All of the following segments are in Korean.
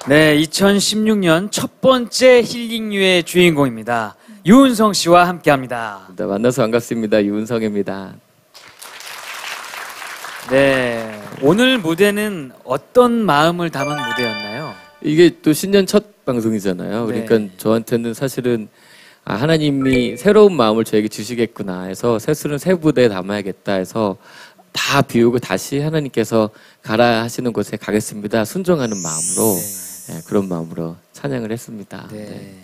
네, 2016년 첫 번째 힐링유의 주인공입니다. 유은성 씨와 함께합니다. 네, 만나서 반갑습니다. 유은성입니다. 네, 오늘 무대는 어떤 마음을 담은 무대였나요? 이게 또 신년 첫 방송이잖아요. 네. 그러니까 저한테는 사실은 하나님이 새로운 마음을 저에게 주시겠구나 해서 새술은 새 무대에 담아야겠다 해서 다 비우고 다시 하나님께서 가라 하시는 곳에 가겠습니다. 순종하는 마음으로 네, 그런 마음으로 찬양을 했습니다. 네. 네.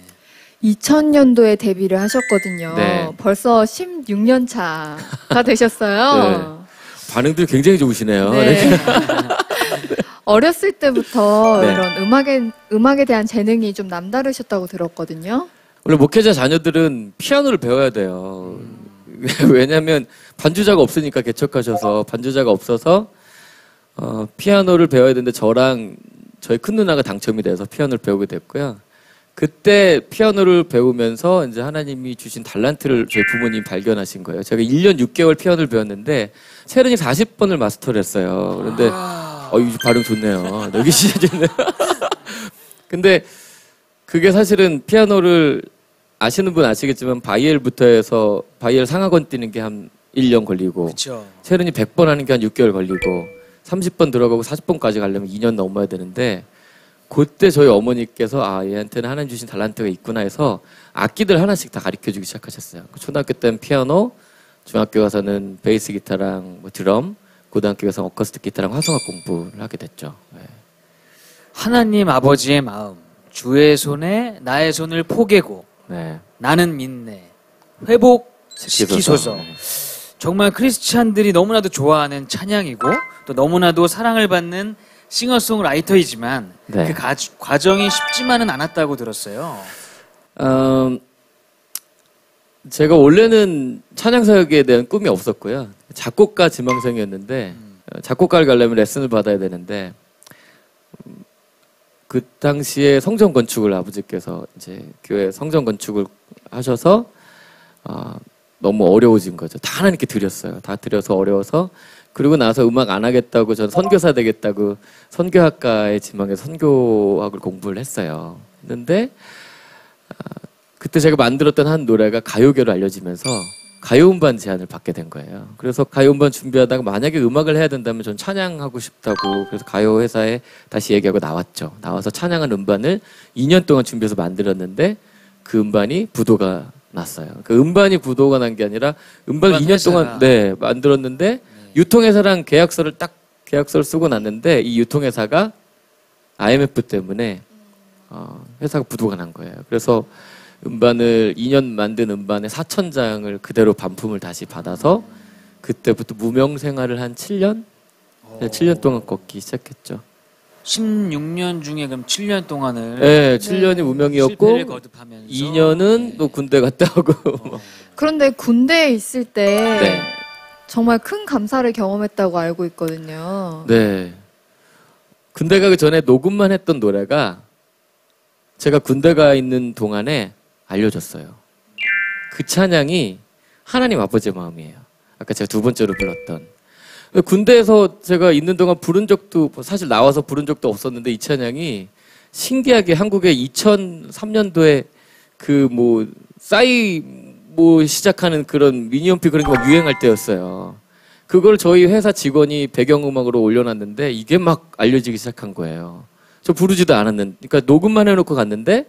2000년도에 데뷔를 하셨거든요. 네. 벌써 16년 차가 되셨어요. 반응들이 굉장히 좋으시네요. 네. 어렸을 때부터 네. 이런 음악에 대한 재능이 좀 남다르셨다고 들었거든요. 원래 목회자 자녀들은 피아노를 배워야 돼요. 왜냐하면 반주자가 없으니까 개척하셔서 반주자가 없어서 피아노를 배워야 되는데 저랑 저희 큰 누나가 당첨이 돼서 피아노를 배우게 됐고요. 그때 피아노를 배우면서 이제 하나님이 주신 달란트를 저희 부모님이 발견하신 거예요. 제가 1년 6개월 피아노를 배웠는데 세련이 40번을 마스터를 했어요. 그런데 이 발음 좋네요. 여기 시작했네요. 근데 그게 사실은 피아노를 아시는 분 아시겠지만 바이엘부터 해서 바이엘 상하권 뛰는 게 한 1년 걸리고 그쵸. 세련이 100번 하는 게 한 6개월 걸리고 30번 들어가고 40번까지 가려면 2년 넘어야 되는데 그때 저희 어머니께서 얘한테는 하나님 주신 달란트가 있구나 해서 악기들 하나씩 다 가르쳐주기 시작하셨어요. 초등학교 때는 피아노, 중학교 가서는 베이스 기타랑 뭐 드럼, 고등학교 가서 어쿠스틱 기타랑 화성악 공부를 하게 됐죠. 네. 하나님 아버지의 마음, 주의 손에 나의 손을 포개고 네. 나는 믿네, 회복시키소서. 네. 정말 크리스찬들이 너무나도 좋아하는 찬양이고 또 너무나도 사랑을 받는 싱어송라이터이지만 네. 그 과정이 쉽지만은 않았다고 들었어요. 제가 원래는 찬양사역에 대한 꿈이 없었고요. 작곡가 지망생이었는데 작곡가를 가려면 레슨을 받아야 되는데 그 당시에 성전 건축을 아버지께서 이제 교회 성전 건축을 하셔서 너무 어려워진 거죠. 다 하나님께 드렸어요. 다 드려서 어려워서 그리고 나서 음악 안 하겠다고 저는 선교사 되겠다고 선교학과에 지망해서 선교학을 공부를 했어요. 했는데 그때 제가 만들었던 한 노래가 가요계로 알려지면서 가요음반 제안을 받게 된 거예요. 그래서 가요음반 준비하다가 만약에 음악을 해야 된다면 전 찬양하고 싶다고 그래서 가요 회사에 다시 얘기하고 나왔죠. 나와서 찬양한 음반을 2년 동안 준비해서 만들었는데 그 음반이 부도가 났어요. 그 음반이 부도가 난 게 아니라 음반을 2년 동안 만들었는데 유통회사랑 계약서를 쓰고 났는데 이 유통회사가 IMF 때문에 회사가 부도가 난 거예요. 그래서 음반을 2년 만든 음반에 4,000장을 그대로 반품을 다시 받아서 그때부터 무명 생활을 한 7년? 7년 동안 걷기 시작했죠. 16년 중에 그럼 7년 동안을 네, 7년이 무명이었고 실패를 거듭하면서 2년은 또 군대 갔다 오고 그런데 군대에 있을 때 네. 정말 큰 감사를 경험했다고 알고 있거든요. 네. 군대 가기 전에 녹음만 했던 노래가 제가 군대 가 있는 동안에 알려졌어요. 그 찬양이 하나님 아버지의 마음이에요. 아까 제가 두 번째로 불렀던. 군대에서 제가 있는 동안 부른 적도 사실 나와서 부른 적도 없었는데 이 찬양이 신기하게 한국에 2003년도에 그 뭐 싸이 뭐 시작하는 그런 미니홈피 그런 게 막 유행할 때였어요. 그걸 저희 회사 직원이 배경음악으로 올려놨는데 이게 막 알려지기 시작한 거예요. 저 부르지도 않았는데, 그러니까 녹음만 해놓고 갔는데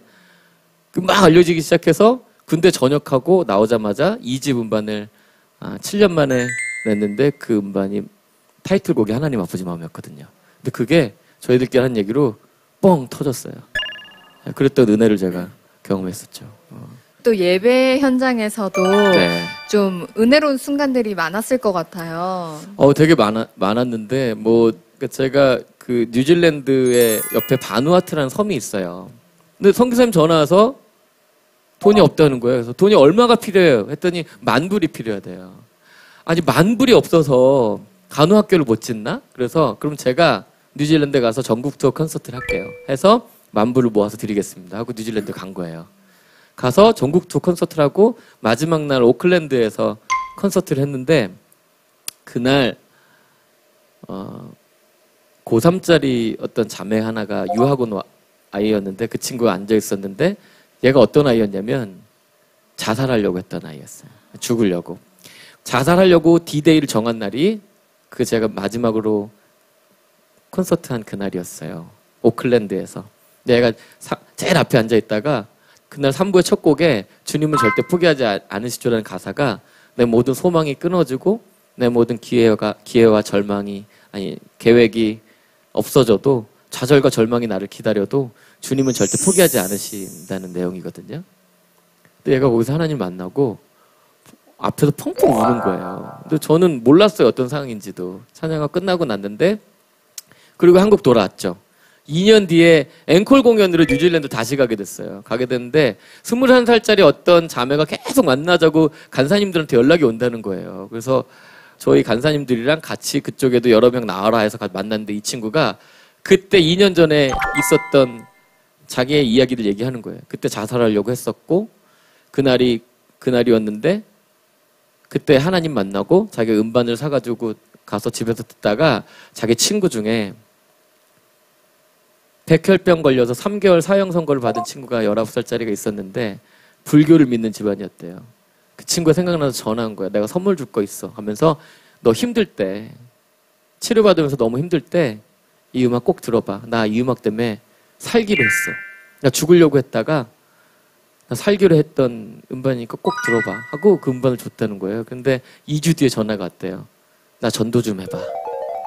막 알려지기 시작해서 군대 전역하고 나오자마자 2집 음반을 7년 만에 냈는데 그 음반이 타이틀곡이 하나님 아버지 마음이었거든요. 근데 그게 저희들끼리 한 얘기로 뻥 터졌어요. 그랬던 은혜를 제가 경험했었죠. 또 예배 현장에서도 네. 좀 은혜로운 순간들이 많았을 것 같아요. 되게 많았는데 뭐 제가 그 뉴질랜드의 옆에 바누아투라는 섬이 있어요. 근데 선교사님 전화 와서 돈이 없다는 거예요. 그래서 돈이 얼마가 필요해요? 했더니 10,000불이 필요하대요. 아니 10,000불이 없어서 간호학교를 못 짓나? 그래서 그럼 제가 뉴질랜드 가서 전국 투어 콘서트를 할게요. 해서 10,000불을 모아서 드리겠습니다. 하고 뉴질랜드 간 거예요. 가서 전국 투어 콘서트를 하고 마지막 날 오클랜드에서 콘서트를 했는데 그날 고3짜리 어떤 자매 하나가 유학원 아이였는데 그 친구가 앉아 있었는데 얘가 어떤 아이였냐면 자살하려고 했던 아이였어요. 죽으려고. 자살하려고 D-Day를 정한 날이 그 제가 마지막으로 콘서트 한 그날이었어요. 오클랜드에서. 얘가 제일 앞에 앉아 있다가 그날 3부의 첫 곡에 주님은 절대 포기하지 않으시죠라는 가사가 내 모든 소망이 끊어지고 내 모든 기회와 절망이 아니 계획이 없어져도 좌절과 절망이 나를 기다려도 주님은 절대 포기하지 않으신다는 내용이거든요. 근데 얘가 거기서 하나님 만나고 앞에서 펑펑 우는 거예요. 근데 저는 몰랐어요. 어떤 상황인지도. 찬양가 끝나고 났는데 그리고 한국 돌아왔죠. 2년 뒤에 앵콜 공연으로 뉴질랜드 다시 가게 됐어요. 가게 됐는데 21살짜리 어떤 자매가 계속 만나자고 간사님들한테 연락이 온다는 거예요. 그래서 저희 간사님들이랑 같이 그쪽에도 여러 명 나와라 해서 만났는데 이 친구가 그때 2년 전에 있었던 자기의 이야기를 얘기하는 거예요. 그때 자살하려고 했었고 그날이었는데 그때 하나님 만나고 자기 음반을 사가지고 가서 집에서 듣다가 자기 친구 중에 백혈병 걸려서 3개월 사형 선고를 받은 친구가 19살짜리가 있었는데 불교를 믿는 집안이었대요. 그 친구가 생각나서 전화한 거야. 내가 선물 줄 거 있어 하면서 너 힘들 때 치료받으면서 너무 힘들 때 이 음악 꼭 들어봐. 나 이 음악 때문에 살기로 했어. 나 죽으려고 했다가 나 살기로 했던 음반이니까 꼭 들어봐 하고 그 음반을 줬다는 거예요. 근데 2주 뒤에 전화가 왔대요. 나 전도 좀 해봐.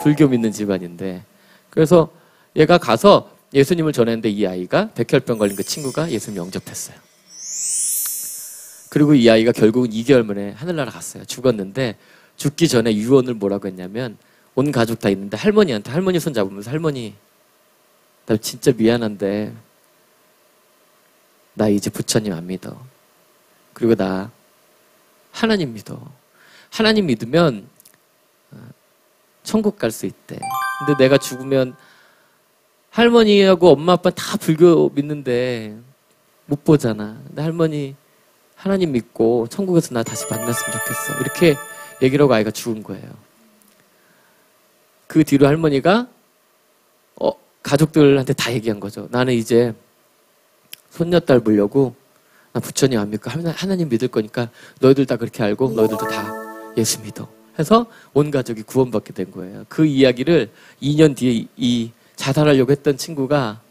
불교 믿는 집안인데. 그래서 얘가 가서 예수님을 전했는데 이 아이가 백혈병 걸린 그 친구가 예수님 영접했어요. 그리고 이 아이가 결국은 2개월 만에 하늘나라 갔어요. 죽었는데 죽기 전에 유언을 뭐라고 했냐면 온 가족 다 있는데 할머니한테 할머니 손 잡으면서 할머니 나 진짜 미안한데 나 이제 부처님 안 믿어. 그리고 나 하나님 믿어. 하나님 믿으면 천국 갈 수 있대. 근데 내가 죽으면 할머니하고 엄마 아빠 다 불교 믿는데 못 보잖아. 근데 할머니 하나님 믿고 천국에서 나 다시 만났으면 좋겠어. 이렇게 얘기를 하고 아이가 죽은 거예요. 그 뒤로 할머니가 가족들한테 다 얘기한 거죠. 나는 이제 손녀딸 보려고 나 부처님 안 믿고 하나님 믿을 거니까 너희들 다 그렇게 알고 너희들도 다 예수 믿어. 해서 온 가족이 구원받게 된 거예요. 그 이야기를 2년 뒤에 이 자살하려고 했던 친구가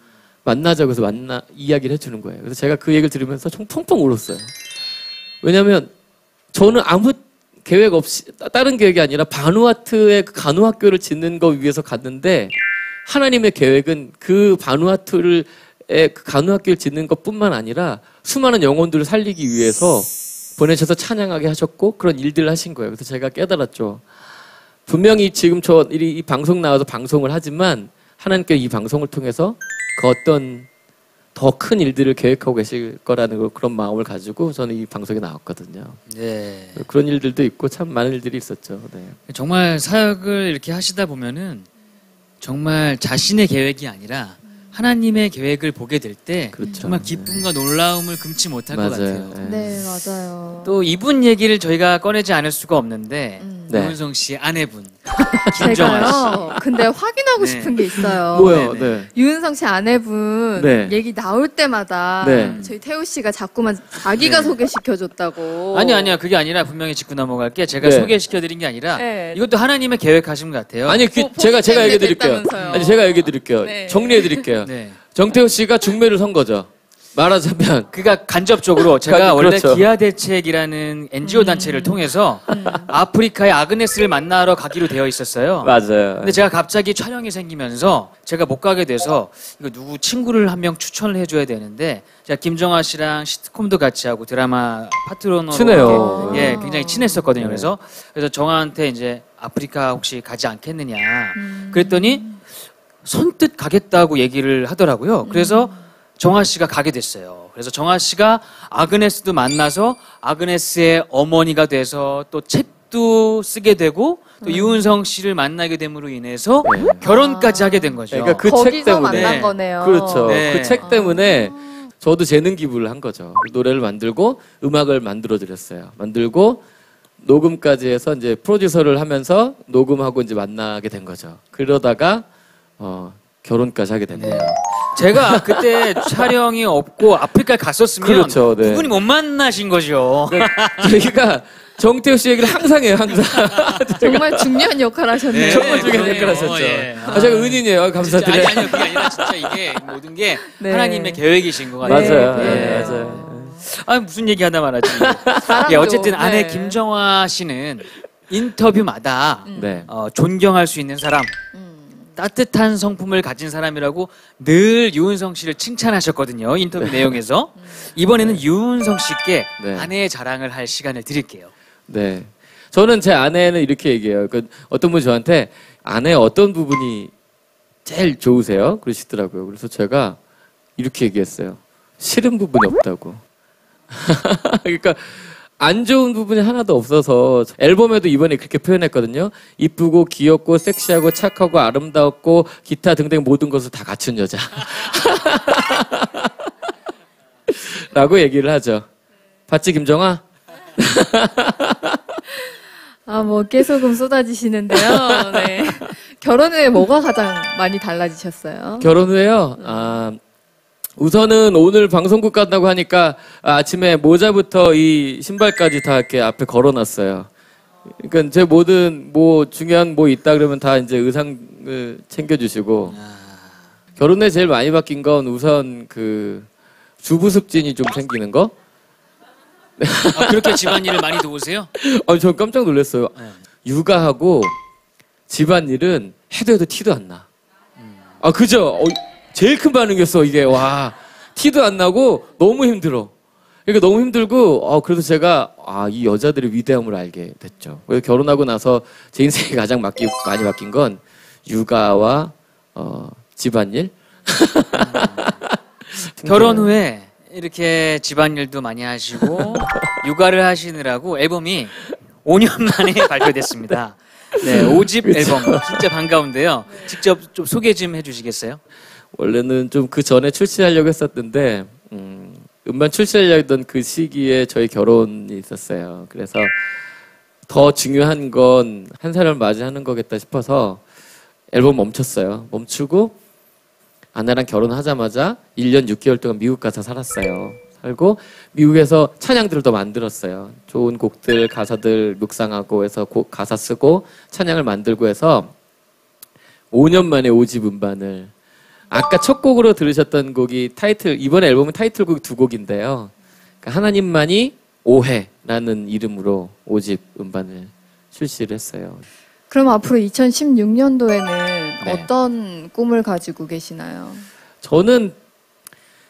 만나자고 해서 이야기를 해주는 거예요. 그래서 제가 그 얘기를 들으면서 좀 펑펑 울었어요. 왜냐하면 저는 아무 계획 없이 다른 계획이 아니라 바누아투에 그 간호학교를 짓는 거 위해서 갔는데 하나님의 계획은 그 바누아투를 그 간호학교를 짓는 것뿐만 아니라 수많은 영혼들을 살리기 위해서 보내셔서 찬양하게 하셨고 그런 일들을 하신 거예요. 그래서 제가 깨달았죠. 분명히 지금 이 방송 나와서 방송을 하지만 하나님께 이 방송을 통해서 그 어떤 더 큰 일들을 계획하고 계실 거라는 그런 마음을 가지고 저는 이 방송에 나왔거든요. 네. 그런 일들도 있고 참 많은 일들이 있었죠. 네. 정말 사역을 이렇게 하시다 보면은 정말 자신의 계획이 아니라 하나님의 계획을 보게 될 때 그렇죠. 정말 기쁨과 놀라움을 금치 못할 것 같아요. 네, 맞아요. 또 이분 얘기를 저희가 꺼내지 않을 수가 없는데 네. 노은성 씨 아내분 김정아 씨. 제가요. 근데 확인하고 네. 싶은 게 있어요. 뭐요? 네네. 네. 유은성 씨 아내분 네. 얘기 나올 때마다 네. 저희 태우 씨가 자꾸만 자기가 네. 소개시켜줬다고. 아니야 그게 아니라 분명히 짚고 넘어갈게. 제가 네. 소개시켜드린 게 아니라 네. 이것도 하나님의 계획하신 것 같아요. 아니 제가 얘기해 드릴게요. 됐다면서요. 아니 제가 얘기해 드릴게요. 네. 정리해 드릴게요. 네. 정태호 씨가 중매를 선 거죠. 말하자면 그러니까 간접적으로 제가 원래 그렇죠. 기아 대책이라는 NGO 단체를 통해서 아프리카의 아그네스를 만나러 가기로 되어 있었어요. 맞아요. 근데 제가 갑자기 촬영이 생기면서 제가 못 가게 돼서 이거 누구 친구를 한 명 추천을 해줘야 되는데 제가 김정아 씨랑 시트콤도 같이 하고 드라마 파트너로 친해요. 이렇게, 예, 굉장히 친했었거든요. 그래서 정아한테 이제 아프리카 혹시 가지 않겠느냐 그랬더니 선뜻 가겠다고 얘기를 하더라고요. 그래서 정아 씨가 가게 됐어요. 그래서 정아 씨가 아그네스도 만나서 아그네스의 어머니가 돼서 또 책도 쓰게 되고 또 유은성 씨를 만나게 됨으로 인해서 네. 결혼까지 하게 된 거죠. 그러니까 그 책 거기서 때문에 만난 거네요. 그렇죠. 네. 그 책 때문에 저도 재능 기부를 한 거죠. 노래를 만들고 음악을 만들어 드렸어요. 만들고 녹음까지 해서 이제 프로듀서를 하면서 녹음하고 이제 만나게 된 거죠. 그러다가 결혼까지 하게 된 거예요. 제가 그때 촬영이 없고 아프리카에 갔었으면 그렇죠, 네. 두 분이 못 만나신 거죠. 저희가 정태호 씨 얘기를 항상 해요, 항상. 정말 중요한 역할 하셨네요. 정말 중요한 네, 역할 하셨죠. 예. 제가 은인이에요. 감사드려요. 아니요, 그게 아니라 진짜 이게 모든 게 네. 하나님의 계획이신 것 같아요. 맞아요. 네. 네, 맞아요. 아, 무슨 얘기 하다 말았지. 사랑도, 예, 어쨌든 아내 네. 김정화 씨는 인터뷰마다 네. 존경할 수 있는 사람, 따뜻한 성품을 가진 사람이라고 늘 유은성 씨를 칭찬하셨거든요. 인터뷰 내용에서. 이번에는 유은성 씨께 네. 아내의 자랑을 할 시간을 드릴게요. 네. 저는 제 아내는 이렇게 얘기해요. 어떤 분이 저한테 아내의 어떤 부분이 제일 좋으세요? 그러시더라고요. 그래서 제가 이렇게 얘기했어요. 싫은 부분이 없다고. 그러니까 안 좋은 부분이 하나도 없어서 앨범에도 이번에 그렇게 표현했거든요. 이쁘고 귀엽고 섹시하고 착하고 아름다웠고 기타 등등 모든 것을 다 갖춘 여자. 라고 얘기를 하죠. 봤지 김정아? 아, 뭐 깨소금 쏟아지시는데요. 네. 결혼 후에 뭐가 가장 많이 달라지셨어요? 결혼 후에요. 우선은 오늘 방송국 간다고 하니까 아침에 모자부터 이 신발까지 다 이렇게 앞에 걸어놨어요. 그러니까 제 모든 뭐 중요한 뭐 있다 그러면 다 이제 의상을 챙겨주시고 결혼 후에 제일 많이 바뀐 건 우선 그 주부습진이 좀 생기는 거. 아, 그렇게 집안일을 많이 도우세요? 전 깜짝 놀랐어요. 네. 육아하고 집안일은 해도 티도 안 나. 그죠? 제일 큰 반응이었어, 이게. 와, 티도 안 나고 너무 힘들어. 그러니까 너무 힘들고, 그래도 제가, 이 여자들의 위대함을 알게 됐죠. 그래서 결혼하고 나서 제 인생에 가장 많이 바뀐 건 육아와, 집안일. 결혼 후에 이렇게 집안일도 많이 하시고 육아를 하시느라고 앨범이 5년 만에 발표됐습니다. 네, 5집 앨범 진짜 반가운데요. 직접 좀 소개 좀 해주시겠어요? 원래는 좀 그 전에 출시하려고 했었는데, 음반 출시하려고 했던 그 시기에 저희 결혼이 있었어요. 그래서 더 중요한 건 한 사람을 맞이하는 거겠다 싶어서 앨범 멈췄어요. 멈추고 아내랑 결혼하자마자 1년 6개월 동안 미국 가서 살았어요. 살고 미국에서 찬양들을 더 만들었어요. 좋은 곡들, 가사들 묵상하고 해서 가사 쓰고 찬양을 만들고 해서 5년 만에 5집 음반을 아까 첫 곡으로 들으셨던 곡이 이번 앨범은 타이틀곡이 2곡인데요. 그러니까 하나님만이 오해라는 이름으로 5집 음반을 출시를 했어요. 그럼 앞으로 2016년도에는 네. 어떤 꿈을 가지고 계시나요? 저는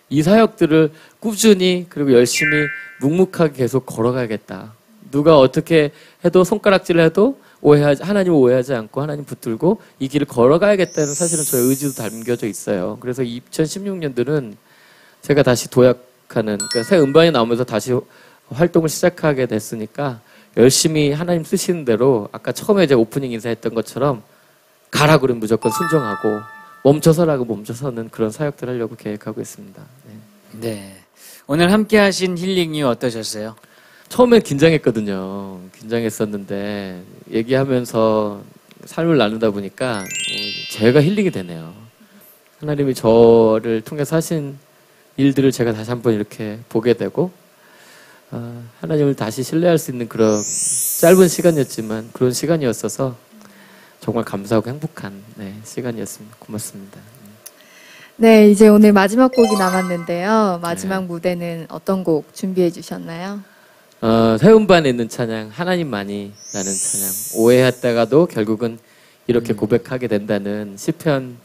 이 사역들을 꾸준히 그리고 열심히 묵묵하게 계속 걸어가겠다. 누가 어떻게 해도 손가락질을 해도 하나님을 오해하지 않고 하나님 붙들고 이 길을 걸어가야겠다는 사실은 저의 의지도 담겨져 있어요. 그래서 2016년도는 제가 다시 도약하는, 그러니까 새 음반이 나오면서 다시 활동을 시작하게 됐으니까 열심히 하나님 쓰시는 대로 아까 처음에 이제 오프닝 인사했던 것처럼 가라 그러면 무조건 순종하고 멈춰서라고 멈춰서는 그런 사역들 하려고 계획하고 있습니다. 네. 네. 오늘 함께 하신 힐링이 어떠셨어요? 처음에 긴장했거든요. 긴장했었는데 얘기하면서 삶을 나누다 보니까 제가 힐링이 되네요. 하나님이 저를 통해서 하신 일들을 제가 다시 한번 이렇게 보게 되고 하나님을 다시 신뢰할 수 있는 그런 짧은 시간이었지만 그런 시간이었어서 정말 감사하고 행복한 시간이었습니다. 고맙습니다. 네, 이제 오늘 마지막 곡이 남았는데요. 마지막 무대는 어떤 곡 준비해 주셨나요? 새 음반에 있는 찬양 하나님만이 라는 찬양 오해했다가도 결국은 이렇게 고백하게 된다는 시편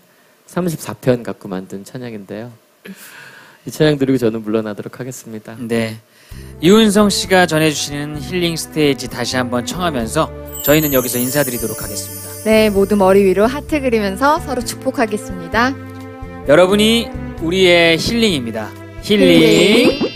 34편 갖고 만든 찬양인데요. 이 찬양 들으고 저는 물러나도록 하겠습니다. 네. 유은성 씨가 전해주시는 힐링 스테이지 다시 한번 청하면서 저희는 여기서 인사드리도록 하겠습니다. 네, 모두 머리 위로 하트 그리면서 서로 축복하겠습니다. 여러분이 우리의 힐링입니다. 힐링.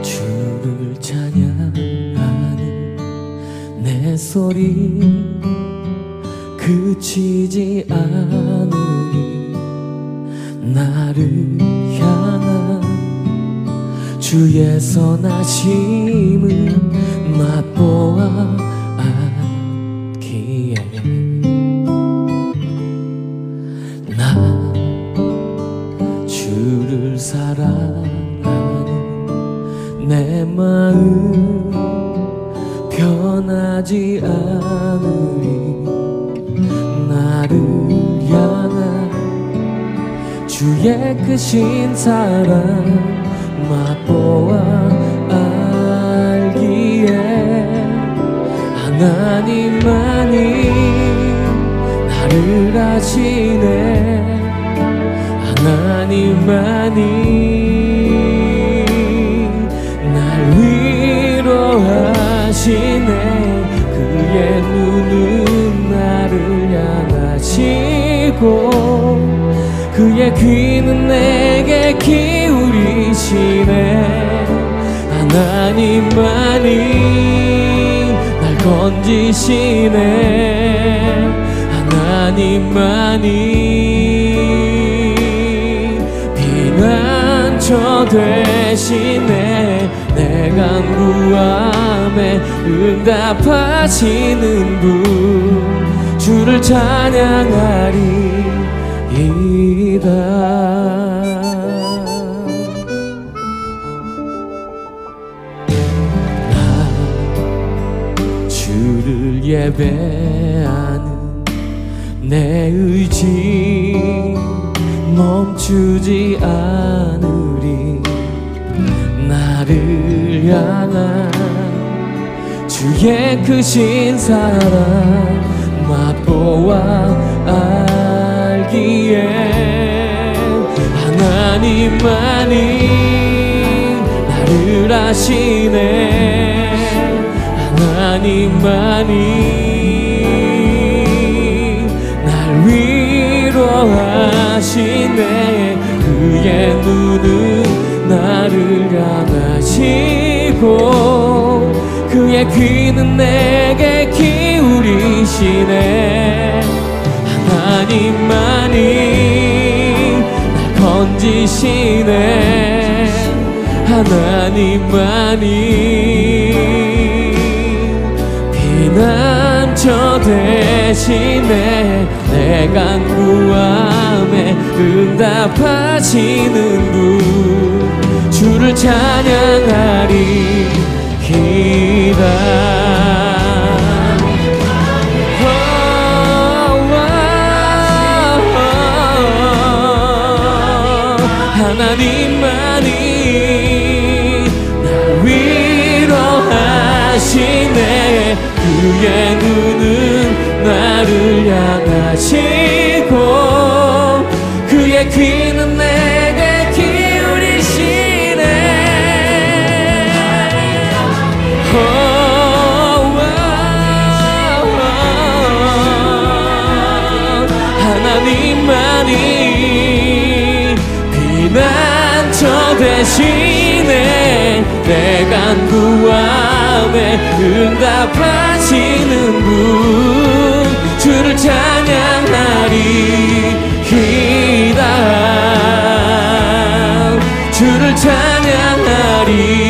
주 소리 그치지 않으리 나를 향한 주의 선하심을 맛보아 알기에 나 주를 사랑하는 내 마음 변하지 않으리 나를 향한 주의 크신 사랑 맛보아 알기에 하나님만이 나를 아시네 하나님만이 날 위로하시네 그의 눈은 나를 향하시고 그의 귀는 내게 기울이시네 하나님만이 날 건지시네 하나님만이 피난처 되시네 내 간구함에 응답하시는 분 주를 찬양하리이다 나 주를 예배하는 내 의지 멈추지 않으리 나를 향한 주의 크신 사랑 맛보아 알기에 하나님만이 나를 아시네 하나님만이 날 위로하시네 그의 눈은 나를 향하시고 그의 귀는 내게 기울이시네 하나님만이 날 건지시네 하나님만이 피난처 되시네 내 간구함에 응답하시는 분 주를 찬양하리이다 하나님만이 날 위로하시네 그의 눈은 나를 향하시고 그의 귀는 내게 기울이시네 하나님만이 피난처 되시네 내 간구함에 응답하시는 분 주를 찬양하리이다 주를 찬양하리